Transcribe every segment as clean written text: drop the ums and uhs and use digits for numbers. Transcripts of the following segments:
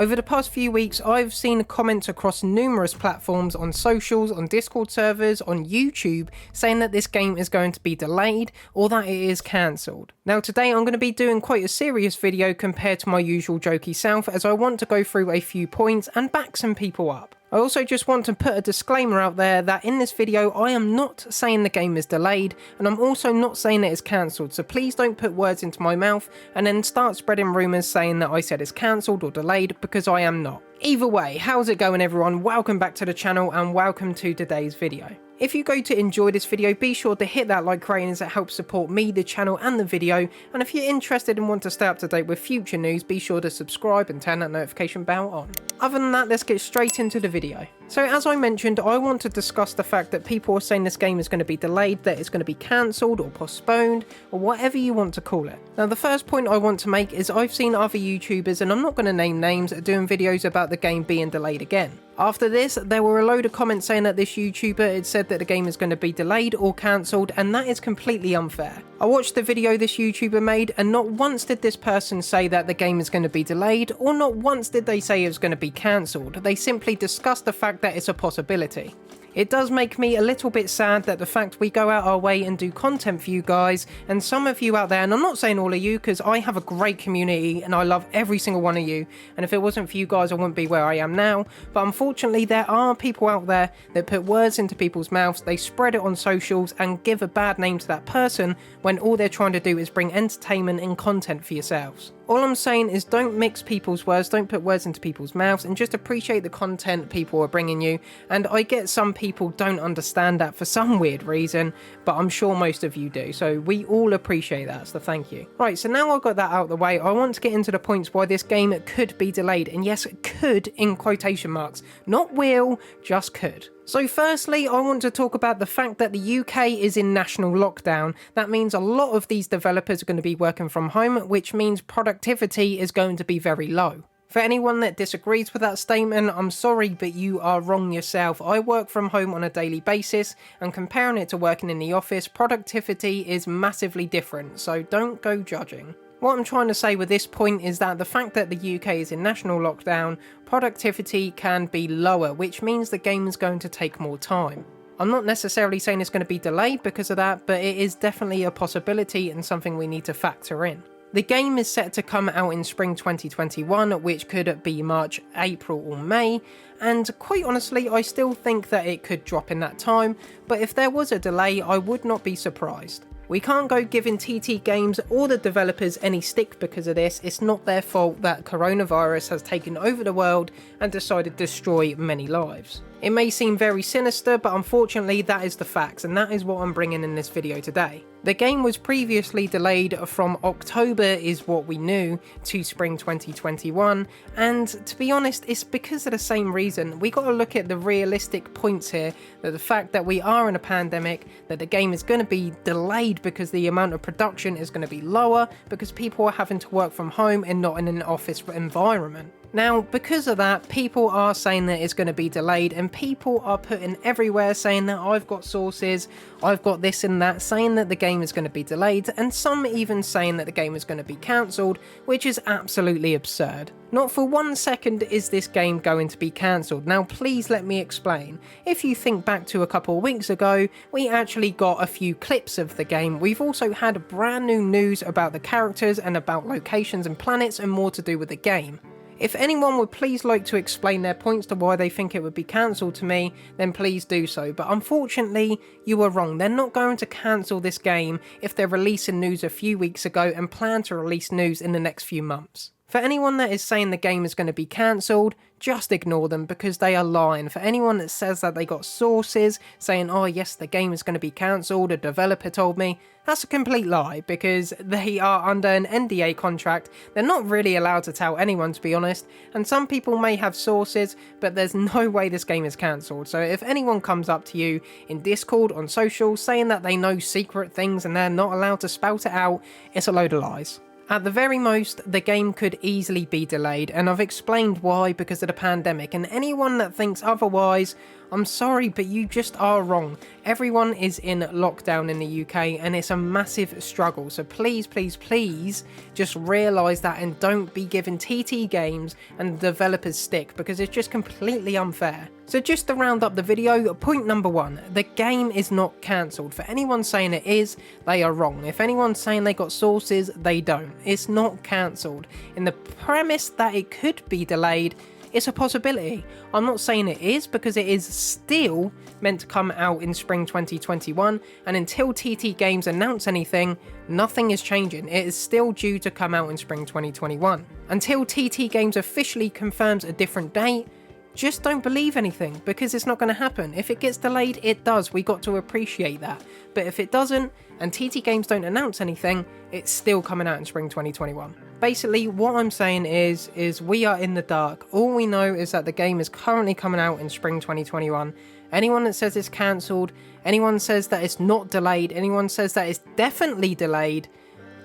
Over the past few weeks, I've seen comments across numerous platforms, on socials, on Discord servers, on YouTube, saying that this game is going to be delayed or that it is cancelled. Now today I'm going to be doing quite a serious video compared to my usual jokey self, as I want to go through a few points and back some people up. I also just want to put a disclaimer out there that in this video I am not saying the game is delayed, and I'm also not saying it is cancelled, so please don't put words into my mouth and then start spreading rumours saying that I said it's cancelled or delayed, because I am not. Either way, how's it going everyone? Welcome back to the channel and welcome to today's video. If you go to enjoy this video, be sure to hit that like rating as it helps support me, the channel and the video, and if you're interested and want to stay up to date with future news, be sure to subscribe and turn that notification bell on. Other than that, let's get straight into the video. So as I mentioned, I want to discuss the fact that people are saying this game is going to be delayed, that it's going to be cancelled or postponed, or whatever you want to call it. Now the first point I want to make is I've seen other YouTubers, and I'm not going to name names, doing videos about the game being delayed again. After this, there were a load of comments saying that this YouTuber had said that the game is going to be delayed or cancelled, and that is completely unfair. I watched the video this YouTuber made, and not once did this person say that the game is going to be delayed, or not once did they say it was going to be cancelled. They simply discussed the fact that it's a possibility. It does make me a little bit sad that the fact we go out our way and do content for you guys, and some of you out there, and I'm not saying all of you because I have a great community and I love every single one of you, and if it wasn't for you guys I wouldn't be where I am now, but unfortunately there are people out there that put words into people's mouths, they spread it on socials and give a bad name to that person when all they're trying to do is bring entertainment and content for yourselves. All I'm saying is don't mix people's words, don't put words into people's mouths, and just appreciate the content people are bringing you. And I get some people don't understand that for some weird reason, but I'm sure most of you do, so we all appreciate that, so thank you. Right, so now I've got that out of the way, I want to get into the points why this game could be delayed, and yes, could in quotation marks, not will, just could. So firstly, I want to talk about the fact that the UK is in national lockdown. That means a lot of these developers are going to be working from home, which means productivity is going to be very low. For anyone that disagrees with that statement, I'm sorry, but you are wrong yourself. I work from home on a daily basis, and comparing it to working in the office, productivity is massively different, so don't go judging. What I'm trying to say with this point is that the fact that the UK is in national lockdown, productivity can be lower, which means the game is going to take more time. I'm not necessarily saying it's going to be delayed because of that, but it is definitely a possibility and something we need to factor in. The game is set to come out in spring 2021, which could be March, April or May, and quite honestly I still think that it could drop in that time, but if there was a delay I would not be surprised. We can't go giving TT Games or the developers any stick because of this. It's not their fault that coronavirus has taken over the world and decided to destroy many lives. It may seem very sinister, but unfortunately that is the facts, and that is what I'm bringing in this video today. The game was previously delayed from October is what we knew to spring 2021, and to be honest it's because of the same reason. We got to look at the realistic points here, that the fact that we are in a pandemic, that the game is going to be delayed because the amount of production is going to be lower because people are having to work from home and not in an office environment. Now, because of that, people are saying that it's going to be delayed, and people are putting everywhere saying that I've got sources, I've got this and that, saying that the game is going to be delayed, and some even saying that the game is going to be cancelled, which is absolutely absurd. Not for 1 second is this game going to be cancelled. Now please let me explain. If you think back to a couple of weeks ago, we actually got a few clips of the game. We've also had brand new news about the characters and about locations and planets and more to do with the game. If anyone would please like to explain their points to why they think it would be cancelled to me, then please do so, but unfortunately you are wrong. They're not going to cancel this game if they're releasing news a few weeks ago and plan to release news in the next few months. For anyone that is saying the game is going to be cancelled, just ignore them because they are lying. For anyone that says that they got sources saying, oh yes, the game is going to be cancelled, a developer told me, that's a complete lie because they are under an NDA contract. They're not really allowed to tell anyone, to be honest, and some people may have sources, but there's no way this game is cancelled. So if anyone comes up to you in Discord, on social, saying that they know secret things and they're not allowed to spout it out, it's a load of lies. At the very most, the game could easily be delayed, and I've explained why because of the pandemic, and anyone that thinks otherwise, I'm sorry, but you just are wrong. Everyone is in lockdown in the UK and it's a massive struggle. So please, please, please just realise that and don't be giving TT Games and the developers stick, because it's just completely unfair. So just to round up the video, point number 1, the game is not cancelled. For anyone saying it is, they are wrong. If anyone's saying they got sources, they don't. It's not cancelled. In the premise that it could be delayed, it's a possibility. I'm not saying it is, because it is still meant to come out in spring 2021, and until TT Games announce anything, nothing is changing. It is still due to come out in spring 2021. Until TT Games officially confirms a different date, just don't believe anything, because it's not going to happen. If it gets delayed, it does. We got to appreciate that. But if it doesn't, and TT Games don't announce anything, it's still coming out in spring 2021. Basically, what I'm saying is we are in the dark. All we know is that the game is currently coming out in spring 2021. Anyone that says it's cancelled, anyone says that it's not delayed, anyone says that it's definitely delayed,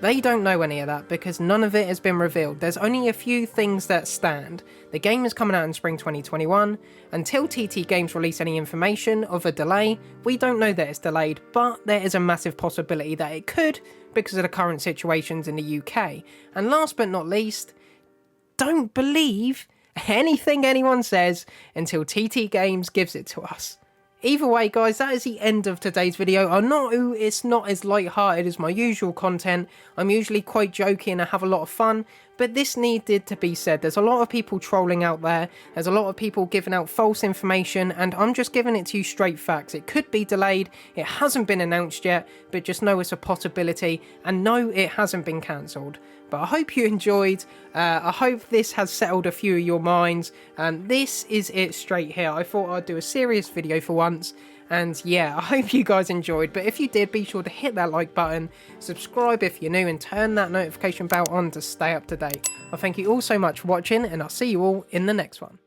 they don't know any of that, because none of it has been revealed. There's only a few things that stand. The game is coming out in spring 2021. Until TT Games release any information of a delay, we don't know that it's delayed, but there is a massive possibility that it could, because of the current situations in the UK. And last but not least, don't believe anything anyone says until TT Games gives it to us. Either way, guys, that is the end of today's video. It's not as light-hearted as my usual content. I'm usually quite jokey and I have a lot of fun, but this needed to be said. There's a lot of people trolling out there. There's a lot of people giving out false information, and I'm just giving it to you straight facts. It could be delayed. It hasn't been announced yet, but just know it's a possibility, and no, it hasn't been cancelled. But I hope you enjoyed. I hope this has settled a few of your minds. This is it straight here. I thought I'd do a serious video for once. And yeah, I hope you guys enjoyed. But if you did, be sure to hit that like button, subscribe if you're new, and turn that notification bell on to stay up to date. I thank you all so much for watching, and I'll see you all in the next one.